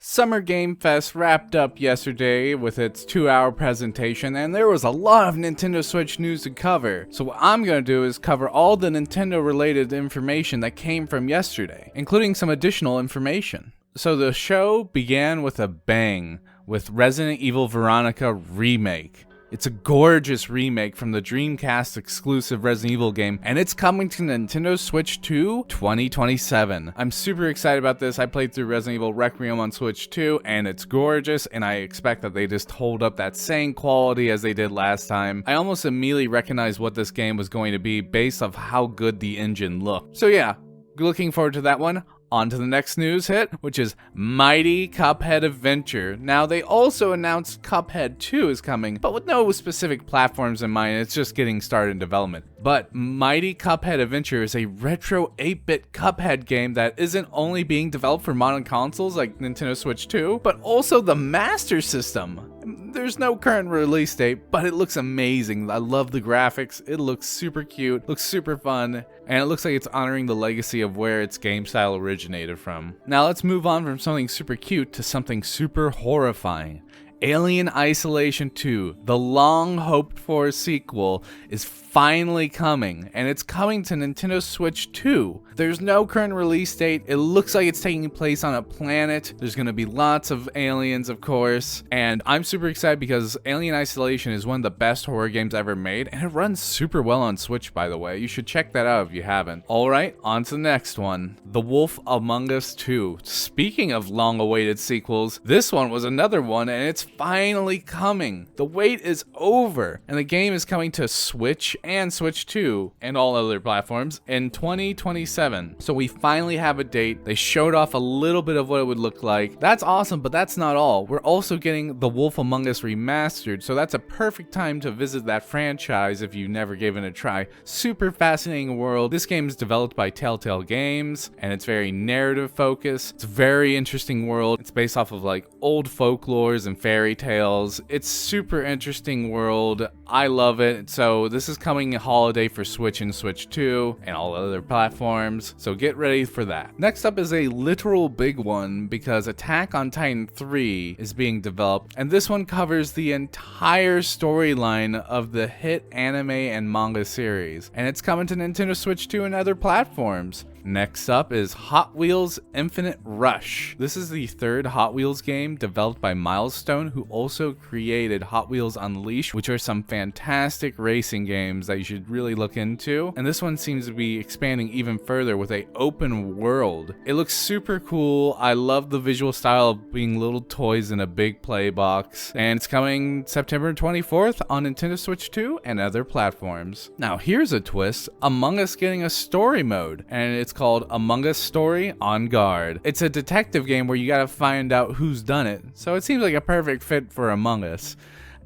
Summer Game Fest wrapped up yesterday with its 2-hour presentation, and there was a lot of Nintendo Switch news to cover. So what I'm going to do is cover all the Nintendo related information that came from yesterday, including some additional information. So the show began with a bang with Resident Evil Veronica Remake. It's a gorgeous remake from the Dreamcast exclusive Resident Evil game, and it's coming to Nintendo Switch 2 2027. I'm super excited about this. I played through Resident Evil Requiem on Switch 2, and it's gorgeous, and I expect that they just hold up that same quality as they did last time. I almost immediately recognized what this game was going to be based off how good the engine looked. So yeah, looking forward to that one. On to the next news hit, which is Mighty Cuphead Adventure. Now, they also announced Cuphead 2 is coming, but with no specific platforms in mind. It's just getting started in development. But Mighty Cuphead Adventure is a retro 8-bit Cuphead game that isn't only being developed for modern consoles like Nintendo Switch 2, but also the Master System. There's no current release date, but it looks amazing. I love the graphics. It looks super cute, looks super fun, and it looks like it's honoring the legacy of where its game style originated from. Now let's move on from something super cute to something super horrifying. Alien Isolation 2, the long-hoped-for sequel, is finally coming, and it's coming to Nintendo Switch 2. There's no current release date. It looks like it's taking place on a planet. There's going to be lots of aliens, of course, and I'm super excited because Alien Isolation is one of the best horror games ever made, and it runs super well on Switch, by the way. You should check that out if you haven't. Alright, on to the next one. The Wolf Among Us 2. Speaking of long-awaited sequels, this one was another one, and it's finally coming. The wait is over, and the game is coming to Switch and Switch 2 and all other platforms in 2027. So we finally have a date. They showed off a little bit of what it would look like. That's awesome, but that's not all. We're also getting The Wolf Among Us Remastered, so that's a perfect time to visit that franchise if you never gave it a try. Super fascinating world. This game is developed by Telltale Games, and it's very narrative focused. It's a very interesting world. It's based off of like old folklores and fairy tales. It's super interesting world. I love it. So this is coming holiday for Switch and Switch 2 and all other platforms. So get ready for that. Next up is a literal big one because Attack on Titan 3 is being developed, and this one covers the entire storyline of the hit anime and manga series, and it's coming to Nintendo Switch 2 and other platforms. Next up is Hot Wheels Infinite Rush. This is the third Hot Wheels game developed by Milestone, who also created Hot Wheels Unleashed, which are some fantastic racing games that you should really look into. And this one seems to be expanding even further with an open world. It looks super cool. I love the visual style of being little toys in a big play box. And it's coming September 24th on Nintendo Switch 2 and other platforms. Now here's a twist. Among Us getting a story mode, and it's called Among Us Story On Guard. It's a detective game where you gotta find out who's done it, so it seems like a perfect fit for Among Us.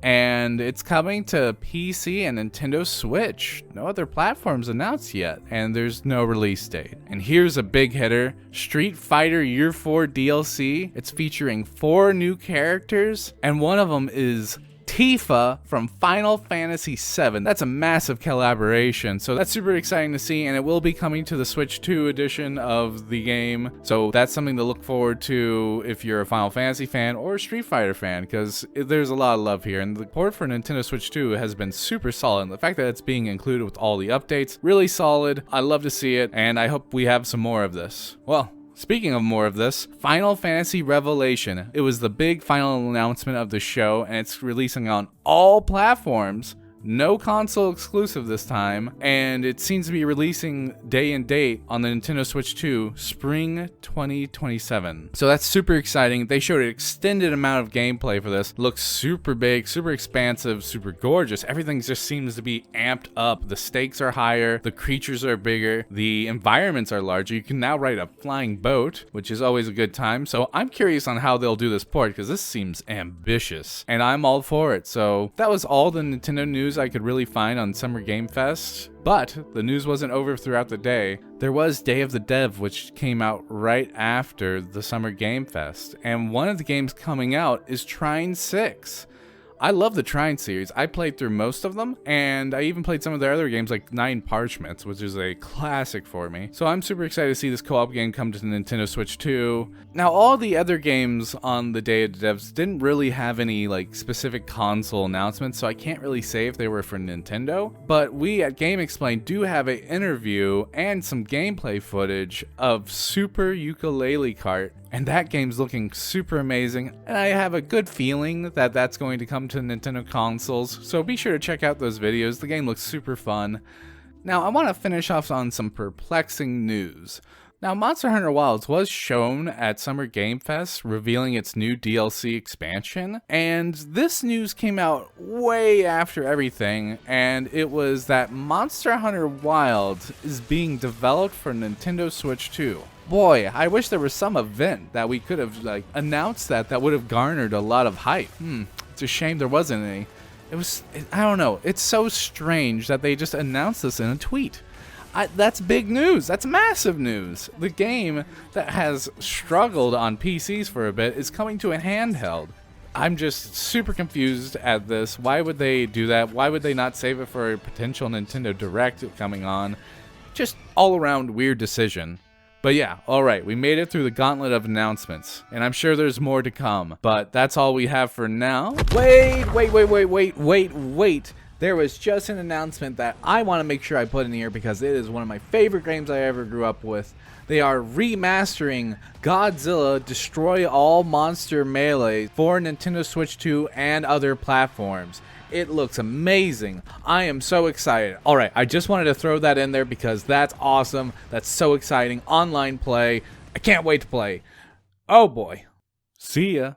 And it's coming to PC and Nintendo Switch. No other platforms announced yet, and there's no release date. And here's a big hitter, Street Fighter Year 4 DLC. It's featuring 4 new characters, and one of them is Tifa from Final Fantasy VII. That's a massive collaboration, so that's super exciting to see, and it will be coming to the Switch 2 edition of the game, so that's something to look forward to if you're a Final Fantasy fan or a Street Fighter fan, because there's a lot of love here, and the port for Nintendo Switch 2 has been super solid, and the fact that it's being included with all the updates, really solid. I love to see it, and I hope we have some more of this. Well, speaking of more of this, Final Fantasy Revelation. It was the big final announcement of the show, and it's releasing on all platforms. No console exclusive this time, and it seems to be releasing day and date on the Nintendo Switch 2, spring 2027. So that's super exciting. They showed an extended amount of gameplay for this. Looks super big, super expansive, super gorgeous. Everything just seems to be amped up. The stakes are higher, the creatures are bigger, the environments are larger. You can now ride a flying boat, which is always a good time. So I'm curious on how they'll do this port, because this seems ambitious, and I'm all for it. So that was all the Nintendo news I could really find on Summer Game Fest. But the news wasn't over throughout the day. There was Day of the Dev, which came out right after the Summer Game Fest, and one of the games coming out is Trine 6. I love the Trine series. I played through most of them, and I even played some of their other games like Nine Parchments, which is a classic for me. So I'm super excited to see this co-op game come to the Nintendo Switch 2. Now, all the other games on the Day of the Devs didn't really have any like specific console announcements, so I can't really say if they were for Nintendo. But we at GameXplain do have an interview and some gameplay footage of Super Ukulele Kart, and that game's looking super amazing, and I have a good feeling that that's going to come to Nintendo consoles, so be sure to check out those videos. The game looks super fun. Now, I want to finish off on some perplexing news. Now, Monster Hunter Wilds was shown at Summer Game Fest, revealing its new DLC expansion, and this news came out way after everything, and it was that Monster Hunter Wilds is being developed for Nintendo Switch 2. Boy, I wish there was some event that we could have announced that would have garnered a lot of hype. It's a shame there wasn't any. I don't know, it's so strange that they just announced this in a tweet. That's big news. That's massive news. The game that has struggled on PCs for a bit is coming to a handheld. I'm just super confused at this. Why would they do that? Why would they not save it for a potential Nintendo Direct coming on? Just all around weird decision. But yeah, alright, we made it through the gauntlet of announcements, and I'm sure there's more to come, but that's all we have for now. Wait! There was just an announcement that I want to make sure I put in here because it is one of my favorite games I ever grew up with. They are remastering Godzilla Destroy All Monster Melee for Nintendo Switch 2 and other platforms. It looks amazing. I am so excited. Alright, I just wanted to throw that in there because that's awesome. That's so exciting. Online play. I can't wait to play. Oh boy. See ya.